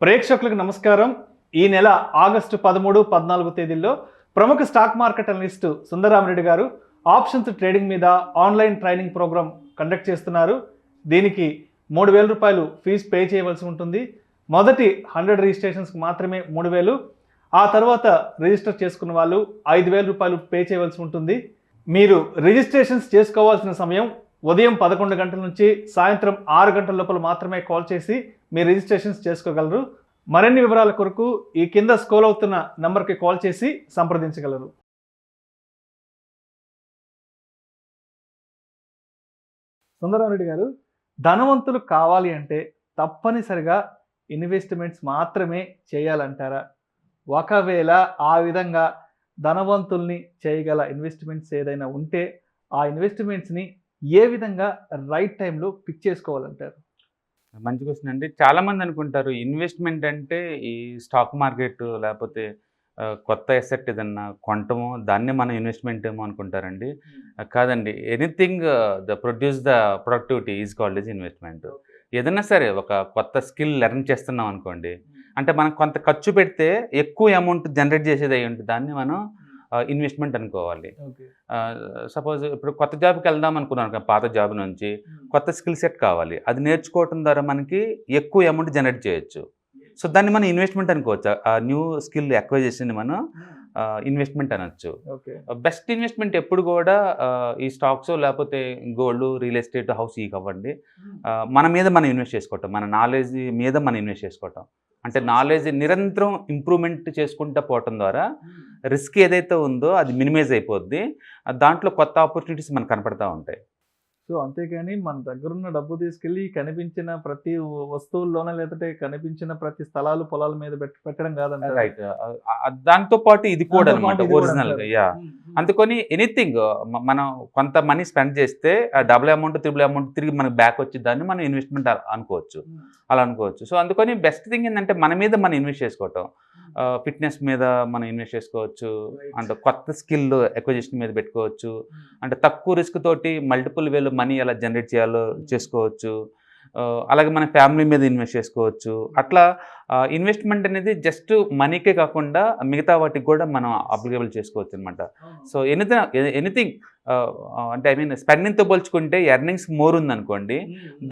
ప్రేక్షకులకు నమస్కారం. ఈ నెల ఆగస్టు 13, 14 తేదీల్లో ప్రముఖ స్టాక్ మార్కెట్ అనలిస్ట్ సుందరరామి రెడ్డి గారు ఆప్షన్స్ ట్రేడింగ్ మీద ఆన్లైన్ ట్రైనింగ్ ప్రోగ్రామ్ కండక్ట్ చేస్తున్నారు. దీనికి 3,000 రూపాయలు ఫీజు పే చేయవలసి ఉంటుంది. మొదటి 100 రిజిస్ట్రేషన్స్కి మాత్రమే 3,000. ఆ తర్వాత రిజిస్టర్ చేసుకున్న వాళ్ళు 5,000 రూపాయలు పే చేయవలసి ఉంటుంది. మీరు రిజిస్ట్రేషన్స్ చేసుకోవాల్సిన సమయం ఉదయం 11 గంటల నుంచి సాయంత్రం 6 గంటల లోపల మాత్రమే కాల్ చేసి మీ రిజిస్ట్రేషన్స్ చేసుకోగలరు. మరిన్ని వివరాల కొరకు ఈ కింద స్క్రోల్ అవుతున్న నంబర్కి కాల్ చేసి సంప్రదించగలరు. సుందరరామరెడ్డి గారు, ధనవంతులు కావాలి అంటే తప్పనిసరిగా ఇన్వెస్ట్మెంట్స్ మాత్రమే చేయాలంటారా? ఒకవేళ ఆ విధంగా ధనవంతుల్ని చేయగల ఇన్వెస్ట్మెంట్స్ ఏదైనా ఉంటే ఆ ఇన్వెస్ట్మెంట్స్ని ఏ విధంగా రైట్ టైంలో పిక్ చేసుకోవాలంటారు? మంచి క్వశ్చన్ అండి. చాలామంది అనుకుంటారు ఇన్వెస్ట్మెంట్ అంటే ఈ స్టాక్ మార్కెట్ లేకపోతే కొత్త ఎసెట్ ఏదన్నా కొనటమో దాన్నే మనం ఇన్వెస్ట్మెంట్ ఏమో అనుకుంటారండి. కాదండి, anything produce the productivity is called is investment. ఏదైనా సరే ఒక కొత్త స్కిల్ లెర్న్ చేస్తున్నాం అనుకోండి, అంటే మనం కొంత ఖర్చు పెడితే ఎక్కువ అమౌంట్ జనరేట్ చేసేది అయ్యి ఉంటుంది, దాన్ని మనం ఇన్వెస్ట్మెంట్ అనుకోవాలి. సపోజ్ ఇప్పుడు కొత్త జాబ్కి వెళ్దాం అనుకున్నాను, పాత జాబ్ నుంచి కొత్త స్కిల్ సెట్ కావాలి, అది నేర్చుకోవటం ద్వారా మనకి ఎక్కువ అమౌంట్ జనరేట్ చేయొచ్చు. సో దాన్ని మనం ఇన్వెస్ట్మెంట్ అనుకోవచ్చు. ఆ న్యూ స్కిల్ అక్వైజేషన్ మనం ఇన్వెస్ట్మెంట్ అనొచ్చు. బెస్ట్ ఇన్వెస్ట్మెంట్ ఎప్పుడు కూడా ఈ స్టాక్స్ లేకపోతే గోల్డ్, రియల్ ఎస్టేట్, హౌస్ ఈ అవ్వండి, మన మీద మనం ఇన్వెస్ట్ చేసుకోవటం, మన నాలెడ్జ్ మీద మనం ఇన్వెస్ట్ చేసుకోవటం. అంటే నాలెడ్జ్ నిరంతరం ఇంప్రూవ్మెంట్ చేసుకుంటూ పోవటం ద్వారా రిస్క్ ఏదైతే ఉందో అది మినిమైజ్ అయిపోద్ది. దాంట్లో కొత్త ఆపర్చునిటీస్ మనకు కనపడతా ఉంటాయి. సో అంతేగాని మన దగ్గరున్న డబ్బు తీసుకెళ్ళి కనిపించిన ప్రతి వస్తువుల్లోనే లేదంటే కనిపించిన ప్రతి స్థలాలు పొలాల మీద పెట్టడం కాదండి. రైట్. దాంతో పాటు ఇది కూడా అనమాట ఒరిజినల్గా. యా, అందుకని ఎనీథింగ్ మనం కొంత మనీ స్పెండ్ చేస్తే డబుల్ అమౌంట్, ట్రిపుల్ అమౌంట్ తిరిగి మనకి బ్యాక్ వచ్చి దాన్ని మనం ఇన్వెస్ట్మెంట్ అనుకోవచ్చు, అలా అనుకోవచ్చు. సో అందుకని బెస్ట్ థింగ్ ఏంటంటే మన మీద మనం ఇన్వెస్ట్ చేసుకోవటం, ఫిట్నెస్ మీద మనం ఇన్వెస్ట్ చేసుకోవచ్చు, అంటే కొత్త స్కిల్ ఎక్విజిషన్ మీద పెట్టుకోవచ్చు, అంటే తక్కువ రిస్క్ తోటి మల్టిపుల్ వేలు మనీ ఎలా జనరేట్ చేయాలో చేసుకోవచ్చు. అలాగే మన ఫ్యామిలీ మీద ఇన్వెస్ట్ చేసుకోవచ్చు. అట్లా ఇన్వెస్ట్మెంట్ అనేది జస్ట్ మనీకే కాకుండా మిగతా వాటికి కూడా మనం అప్లికేబుల్ చేసుకోవచ్చు అనమాట. సో ఎనీథింగ్ అంటే ఐ మీన్ స్పెండింగ్తో పోల్చుకుంటే ఎర్నింగ్స్ మోర్ ఉందనుకోండి,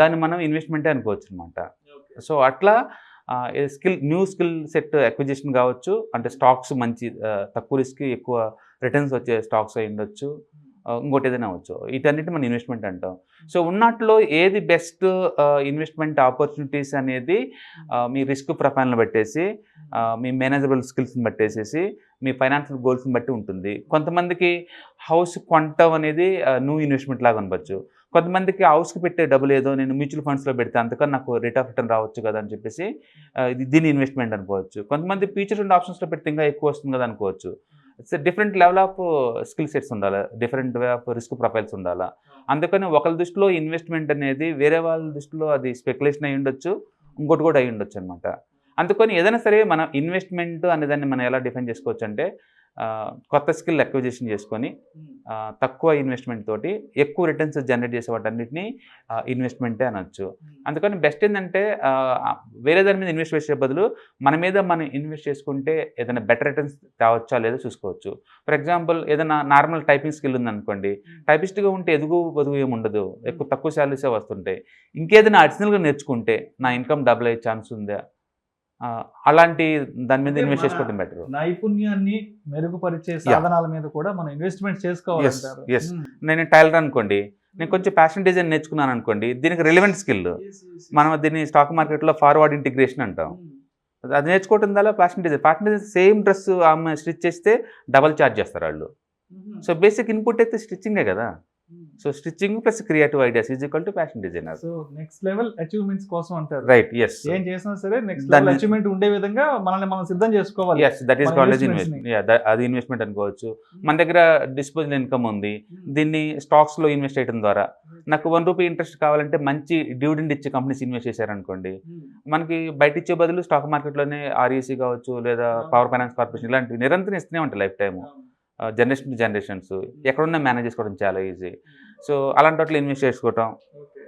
దాన్ని మనం ఇన్వెస్ట్మెంటే అనుకోవచ్చు అనమాట. సో అట్లా న్యూ స్కిల్ సెట్ అక్విజిషన్ కావచ్చు, అంటే స్టాక్స్ మంచి తక్కువ రిస్క్ ఎక్కువ రిటర్న్స్ వచ్చే స్టాక్స్ అయి ఉండొచ్చు, ఇంకోటి ఏదైనా అవ్వచ్చు. వీటన్నిటి మనం ఇన్వెస్ట్మెంట్ అంటాం. సో ఉన్నట్లో ఏది బెస్ట్ ఇన్వెస్ట్మెంట్ ఆపర్చునిటీస్ అనేది మీ రిస్క్ ప్రొఫైల్ని బట్టేసి, మీ మేనేజబుల్ స్కిల్స్ని బట్టేసేసి, మీ ఫైనాన్షియల్ గోల్స్ని బట్టి ఉంటుంది. కొంతమందికి హౌస్ కొనటం అనేది న్యూ ఇన్వెస్ట్మెంట్ లాగా అనిపించచ్చు. కొంతమందికి హౌస్కి పెట్టే డబ్బులు ఏదో నేను మ్యూచువల్ ఫండ్స్లో పెడితే అంతకన్నా నాకు రేట్ ఆఫ్ రిటర్న్ రావచ్చు కదా అని చెప్పేసి దీన్ని ఇన్వెస్ట్మెంట్ అనుకోవచ్చు. కొంతమంది ఫ్యూచర్ అండ్ ఆప్షన్స్లో పెడితే ఇంకా ఎక్కువ వస్తుంది కదా అనుకోవచ్చు. It's different level of skill sets ఉండాలి, different way of risk profiles ఉండాలి. అందుకని ఒకరి దృష్టిలో ఇన్వెస్ట్మెంట్ అనేది వేరే వాళ్ళ దృష్టిలో అది స్పెక్యులేషన్ అయ్యి ఉండొచ్చు, ఇంకోటి కూడా అయ్యి ఉండొచ్చు అనమాట. అందుకని ఏదైనా సరే మనం ఇన్వెస్ట్మెంట్ అనేదాన్ని మనం ఎలా డిఫైన్ చేసుకోవచ్చు అంటే, కొత్త స్కిల్ అక్విజిషన్ చేసుకొని తక్కువ ఇన్వెస్ట్మెంట్ తోటి ఎక్కువ రిటర్న్స్ జనరేట్ చేసే వాటన్నిటిని ఇన్వెస్ట్మెంటే అనొచ్చు. అందుకని బెస్ట్ ఏంటంటే వేరే దాని మీద ఇన్వెస్ట్ చేసే బదులు మన మీద మనం ఇన్వెస్ట్ చేసుకుంటే ఏదైనా బెటర్ రిటర్న్స్ తేవచ్చా లేదో చూసుకోవచ్చు. ఫర్ ఎగ్జాంపుల్ ఏదైనా నార్మల్ టైపింగ్ స్కిల్ ఉందనుకోండి, టైపిస్ట్గా ఉంటే ఎదుగు బదుగు ఏమి ఉండదు, ఎక్కువ తక్కువ శాలరీసే వస్తుంటాయి. ఇంకేదైనా అడిషనల్గా నేర్చుకుంటే నా ఇన్కమ్ డబుల్ అయ్యే ఛాన్స్ ఉందా, అలాంటి దాని మీద ఇన్వెస్ట్ చేసుకోవడం బెటర్. నైపుణ్యాన్ని మెరుగుపరిచే సాధనాల మీద కూడా మనం ఇన్వెస్ట్మెంట్ చేసుకోవాలి. నేను టైలర్ అనుకోండి, నేను కొంచెం ఫ్యాషన్ డిజైన్ నేర్చుకున్నాను అనుకోండి, దీనికి రిలవెంట్ స్కిల్, మనం దీన్ని స్టాక్ మార్కెట్లో ఫార్వర్డ్ ఇంటిగ్రేషన్ అంటాం. అది నేర్చుకోవడం ద్వారా ఫ్యాషన్ డిజైన్ సేమ్ డ్రెస్ ఆమె స్టిచ్ చేస్తే డబల్ ఛార్జ్ చేస్తారు వాళ్ళు. సో బేసిక్ ఇన్పుట్ అయితే స్టిచ్చింగే కదా. So stitching plus creative ideas is equal to fashion designer. So next level achievements కోసం అంటారు. రైట్. ఎస్. ఏం చేసినా సరే నెక్స్ట్ లెవెల్ అచీవ్మెంట్ ఉండే విధంగా మనల్ని మనం సిద్ధం చేసుకోవాలి. Yes, that is called investment. అది ఇన్వెస్ట్మెంట్ అనుకోవచ్చు. మన దగ్గర డిస్పోజల్ ఇన్కమ్ ఉంది, దీన్ని స్టాక్స్లో ఇన్వెస్ట్ చేయడం ద్వారా నాకు ₹1 ఇంట్రెస్ట్ కావాలంటే మంచి డివిడెండ్ ఇచ్చే కంపెనీస్ ఇన్వెస్ట్ చేశారనుకోండి, మనకి బయట ఇచ్చే బదులు స్టాక్ మార్కెట్లోనే ఆర్ఈసీ కావచ్చు లేదా పవర్ ఫైనాన్స్ కార్పొరేషన్ ఇలాంటివి నిరంతరం ఇస్తూనే ఉంటాయి life time. Generation to generations ఎక్కడున్నా మేనేజ్ చేసుకోవడం చాలా ఈజీ. సో అలాంటి వాటిలో ఇన్వెస్ట్ చేసుకోవటం,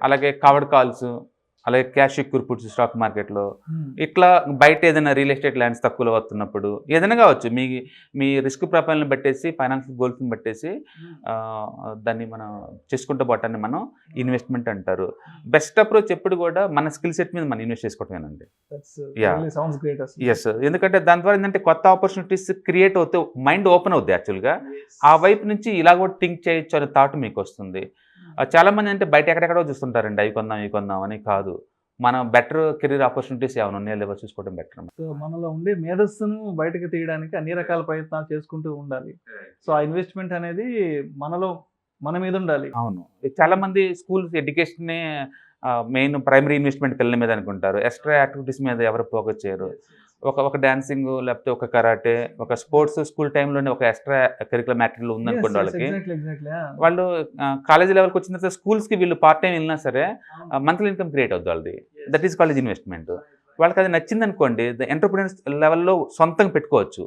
అలాగే కవర్డ్ కాల్స్, అలాగే క్యాష్ సెక్యూర్ పుట్స్ స్టాక్ మార్కెట్లో, ఇట్లా బయట ఏదైనా రియల్ ఎస్టేట్ ల్యాండ్స్ తక్కువలో వస్తున్నప్పుడు ఏదైనా కావచ్చు, మీ రిస్క్ ప్రొఫైల్ని బట్టేసి, ఫైనాన్షియల్ గోల్స్ని బట్టేసి దాన్ని మనం చేసుకుంటూ పోవటాన్ని మనం ఇన్వెస్ట్మెంట్ అంటారు. బెస్ట్ అప్రోచ్ ఎప్పుడు కూడా మన స్కిల్ సెట్ మీద మనం ఇన్వెస్ట్ చేసుకోవటమేనండి. ఎస్, ఎందుకంటే దాని ద్వారా ఏంటంటే కొత్త ఆపర్చునిటీస్ క్రియేట్ అవుతే మైండ్ ఓపెన్ అవుద్ది. యాక్చువల్గా ఆ వైపు నుంచి ఇలా కూడా థింక్ చేయొచ్చు అనే థాట్ మీకు వస్తుంది. చాలామంది అంటే బయట ఎక్కడెక్కడో చూస్తుంటారండి, అవి కొందాం అని. కాదు, మన బెటర్ కెరీర్ ఆపర్చునిటీస్ ఏమైనా ఉన్నాయో లేవో చూసుకోవడం బెటర్. సో మనలో ఉండే మేధస్సును బయటకు తీయడానికి అన్ని రకాల ప్రయత్నాలు చేసుకుంటూ ఉండాలి. సో ఆ ఇన్వెస్ట్మెంట్ అనేది మన మీద ఉండాలి. అవును, చాలా మంది స్కూల్స్ ఎడ్యుకేషన్నే మెయిన్ ప్రైమరీ ఇన్వెస్ట్మెంట్ పిల్లల మీద అనుకుంటారు. ఎక్స్ట్రా యాక్టివిటీస్ మీద ఎవరు ఫోకస్ చేయరు. ఒక డాన్సింగ్, లేకపోతే ఒక కరాటే, ఒక స్పోర్ట్స్ స్కూల్ టైంలోనే ఒక ఎక్స్ట్రా కరికులర్ యాక్టివిటీ ఉందనుకోండి వాళ్ళకి. వాళ్ళు కాలేజీ లెవెల్కి వచ్చిన తర్వాత స్కూల్స్కి వీళ్ళు పార్ట్ టైం వెళ్ళినా సరే మంత్లీ ఇన్కమ్ క్రియేట్ అవుతుంది వాళ్ళది. That is college investment. వాళ్ళకి అది నచ్చింది అనుకోండి, ఎంటర్ప్రెన్యూర్స్ లెవెల్లో సొంతంగా పెట్టుకోవచ్చు.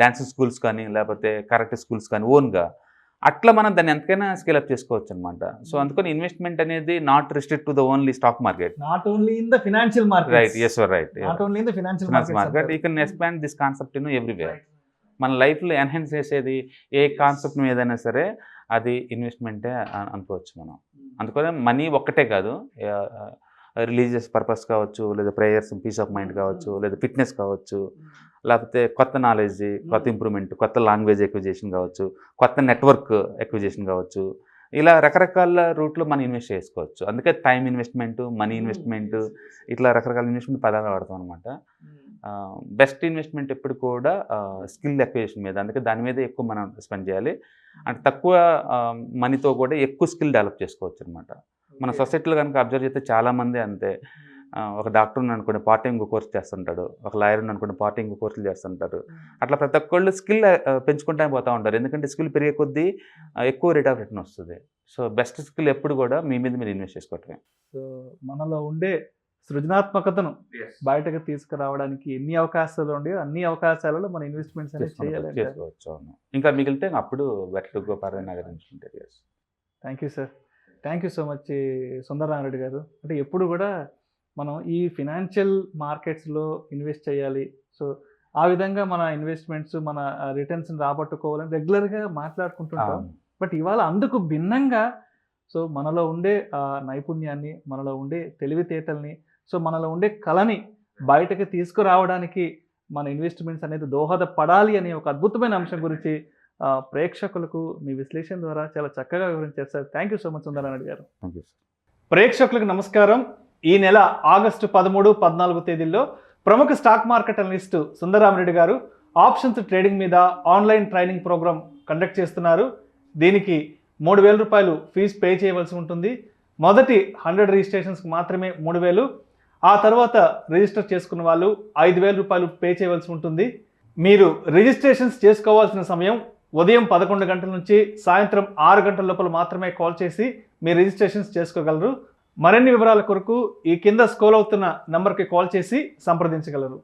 డాన్సింగ్ స్కూల్స్ కానీ, లేకపోతే కరాటే స్కూల్స్ కానీ ఓన్గా. అట్లా మనం దాన్ని ఎంతకైనా స్కేల్ అప్ చేసుకోవచ్చు అనమాట. సో అందుకని ఇన్వెస్ట్మెంట్ అనేది not restrict to the only stock market, not only in the financial market. Right, yes, right, not only in the financial market. You can expand this concept in everywhere. మన లైఫ్లో enhance చేసేది ఏ concept ఏదైనా సరే అది ఇన్వెస్ట్మెంటే అనుకోవచ్చు మనం. అందుకనే money ఒక్కటే కాదు, రిలీజియస్ పర్పస్ కావచ్చు, లేదా ప్రేయర్స్, పీస్ ఆఫ్ మైండ్ కావచ్చు, లేదా ఫిట్నెస్ కావచ్చు, లేకపోతే కొత్త నాలెడ్జ్, కొత్త ఇంప్రూవ్మెంట్, కొత్త లాంగ్వేజ్ ఎక్విజిషన్ కావచ్చు, కొత్త నెట్వర్క్ ఎక్విజిషన్ కావచ్చు, ఇలా రకరకాల రూట్లో మనం ఇన్వెస్ట్ చేసుకోవచ్చు. అందుకే టైం ఇన్వెస్ట్మెంట్, మనీ ఇన్వెస్ట్మెంట్, ఇట్లా రకరకాల ఇన్వెస్ట్మెంట్ పదాలు వాడతాం అనమాట. బెస్ట్ ఇన్వెస్ట్మెంట్ ఎప్పుడు కూడా స్కిల్ ఎక్విజిషన్ మీద, అందుకే దాని మీద ఎక్కువ మనం స్పెండ్ చేయాలి. అంటే తక్కువ మనీతో కూడా ఎక్కువ స్కిల్ డెవలప్ చేసుకోవచ్చు అనమాట. మన సొసైటీలో కనుక అబ్జర్వ్ చేస్తే చాలామంది అంతే. ఒక డాక్టర్ని అనుకోండి, పార్ట్ టైం కోర్స్ చేస్తుంటాడు. ఒక లాయర్ని అనుకోండి, పార్ట్ టైం కోర్సులు చేస్తుంటారు. అట్లా ప్రతి ఒక్కళ్ళు స్కిల్ పెంచుకుంటూ పోతూ ఉంటారు. ఎందుకంటే స్కిల్ పెరిగే కొద్దీ ఎక్కువ రేట్ ఆఫ్ రిటర్న్ వస్తుంది. సో బెస్ట్ స్కిల్ ఎప్పుడు కూడా మీ మీద మీరు ఇన్వెస్ట్ చేసుకోవటమే. సో మనలో ఉండే సృజనాత్మకతను బయటకు తీసుకురావడానికి ఎన్ని అవకాశాలు ఉండేవో అన్ని అవకాశాలలో మన ఇన్వెస్ట్మెంట్స్ అనేది చేసుకోవచ్చు. ఇంకా మిగిలితే అప్పుడు better go for another investment. Thank you sir, thank you so much Sundara Rami Reddy garu. అంటే ఎప్పుడు కూడా మనం ఈ ఫినాన్షియల్ మార్కెట్స్లో ఇన్వెస్ట్ చేయాలి, సో ఆ విధంగా మన ఇన్వెస్ట్మెంట్స్, మన రిటర్న్స్ని రాబట్టుకోవాలని రెగ్యులర్గా మాట్లాడుకుంటుంటాం. బట్ ఇవాళ అందుకు భిన్నంగా సో మనలో ఉండే నైపుణ్యాన్ని, మనలో ఉండే తెలివితేటల్ని, సో మనలో ఉండే కళని బయటకు తీసుకురావడానికి మన ఇన్వెస్ట్మెంట్స్ అనేది దోహదపడాలి అనే ఒక అద్భుతమైన అంశం గురించి ప్రేక్షకులకు మీ విశ్లేషణ ద్వారా చాలా చక్కగా వివరించారు sir. Thank you so much Sundara Reddy garu. ప్రేక్షకులకు నమస్కారం. ఈ నెల ఆగస్టు 13, 14 తేదీల్లో ప్రముఖ స్టాక్ మార్కెట్ అనలిస్ట్ సుందర రామి రెడ్డి గారు ఆప్షన్స్ ట్రేడింగ్ మీద ఆన్లైన్ ట్రైనింగ్ ప్రోగ్రామ్ కండక్ట్ చేస్తున్నారు. దీనికి 3,000 రూపాయలు ఫీజు పే చేయవలసి ఉంటుంది. మొదటి 100 రిజిస్ట్రేషన్స్కి మాత్రమే 3,000. ఆ తర్వాత రిజిస్టర్ చేసుకున్న వాళ్ళు 5,000 రూపాయలు పే చేయవలసి ఉంటుంది. మీరు రిజిస్ట్రేషన్స్ చేసుకోవాల్సిన సమయం ఉదయం 11 గంటల నుంచి సాయంత్రం 6 గంటల లోపల మాత్రమే కాల్ చేసి మీ రిజిస్ట్రేషన్స్ చేసుకోగలరు. మరిన్ని వివరాల కొరకు ఈ కింద స్క్రోల్ అవుతున్న నంబర్కి కాల్ చేసి సంప్రదించగలరు.